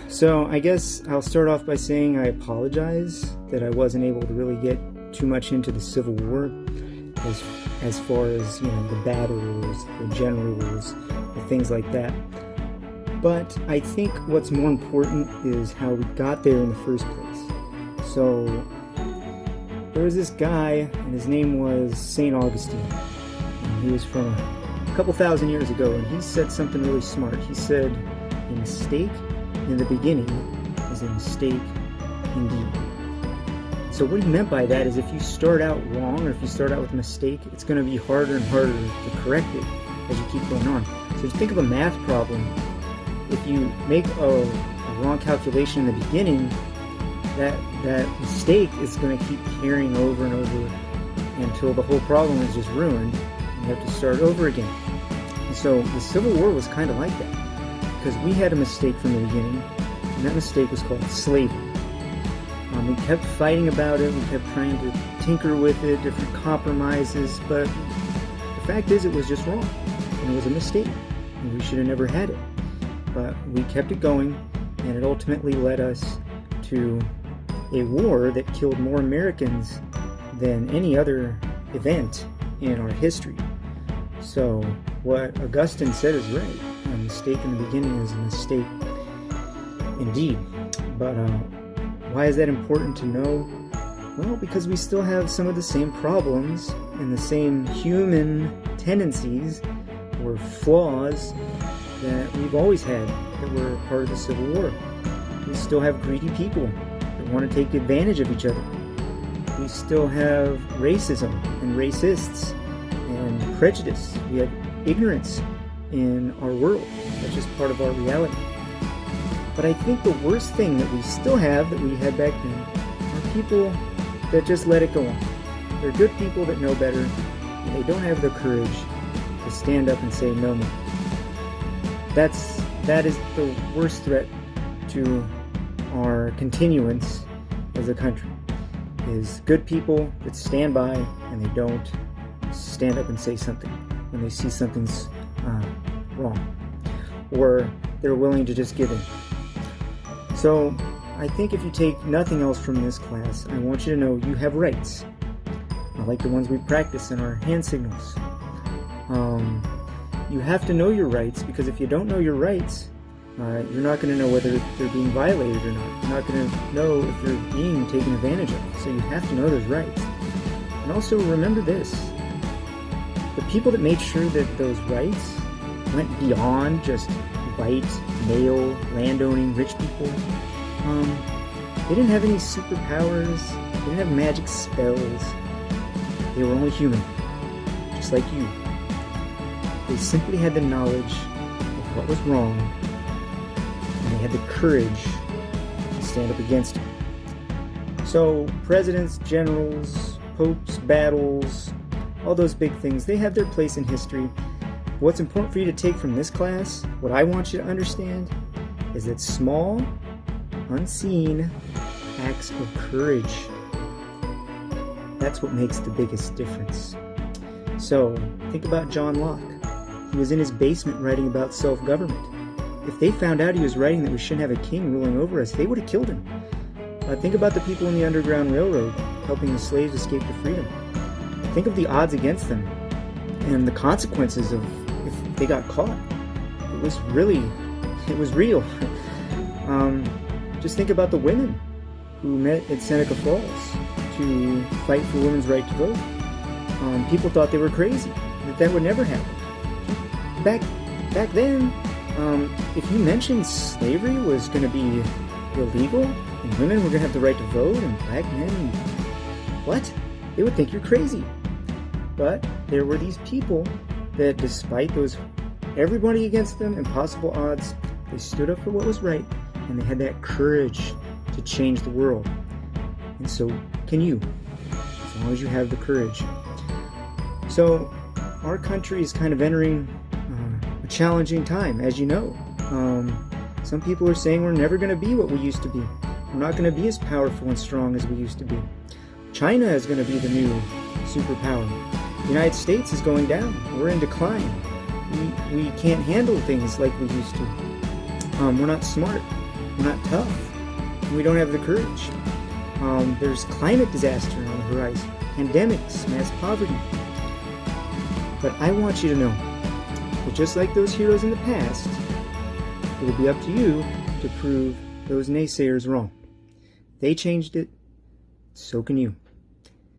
So I guess I'll start off by saying I apologize that I wasn't able to really get too much into the Civil War as far as, the battles, the generals, the things like that. But I think what's more important is how we got there in the first place. So there was this guy, and his name was St. Augustine. And he was from a couple thousand years ago, and he said something really smart. He said, a mistake in the beginning is a mistake indeed. So what he meant by that is if you start out wrong, or if you start out with a mistake, it's going to be harder and harder to correct it as you keep going on. So just think of a math problem. If you make a wrong calculation in the beginning, that mistake is going to keep carrying over and over until the whole problem is just ruined and you have to start over again. And so the Civil War was kind of like that, because we had a mistake from the beginning, and that mistake was called slavery. We kept fighting about it, we kept trying to tinker with it, different compromises, but the fact is it was just wrong, and it was a mistake, and we should have never had it. But we kept it going, and it ultimately led us to a war that killed more Americans than any other event in our history. So what Augustine said is right. A mistake in the beginning is a mistake indeed. But why is that important to know? Well, because we still have some of the same problems and the same human tendencies or flaws that we've always had that were part of the Civil War. We still have greedy people that want to take advantage of each other. We still have racism and racists and prejudice. We have ignorance in our world. That's just part of our reality. But I think the worst thing that we still have that we had back then are people that just let it go on. They're good people that know better, and they don't have the courage to stand up and say no more. That is the worst threat to our continuance as a country, is good people that stand by and they don't stand up and say something when they see something's wrong, or they're willing to just give in. So I think if you take nothing else from this class, I want you to know you have rights, like the ones we practice in our hand signals. You have to know your rights, because if you don't know your rights, you're not going to know whether they're being violated or not. You're not going to know if you're being taken advantage of. So you have to know those rights. And also remember this. The people that made sure that those rights went beyond just white, male, landowning, rich people, they didn't have any superpowers. They didn't have magic spells. They were only human, just like you. They simply had the knowledge of what was wrong, and they had the courage to stand up against it. So presidents, generals, popes, battles, all those big things, they have their place in history. What's important for you to take from this class, what I want you to understand, is that small, unseen acts of courage, that's what makes the biggest difference. So think about John Locke. He was in his basement writing about self-government. If they found out he was writing that we shouldn't have a king ruling over us, they would have killed him. Think about the people in the Underground Railroad helping the slaves escape to freedom. Think of the odds against them and the consequences of if they got caught. It was real. Just think about the women who met at Seneca Falls to fight for women's right to vote. People thought they were crazy, that would never happen. Back then, if you mentioned slavery was going to be illegal and women were going to have the right to vote and black men, what? They would think you're crazy. But there were these people that, despite those everybody against them, impossible odds, they stood up for what was right, and they had that courage to change the world. And so can you, as long as you have the courage. So our country is kind of entering a challenging time, as you know. Some people are saying we're never going to be what we used to be. We're not going to be as powerful and strong as we used to be. China is going to be the new superpower. The United States is going down. We're in decline. We can't handle things like we used to. We're not smart. We're not tough. We don't have the courage. There's climate disaster on the horizon, pandemics, mass poverty. But I want you to know that just like those heroes in the past, it will be up to you to prove those naysayers wrong. They changed it, so can you.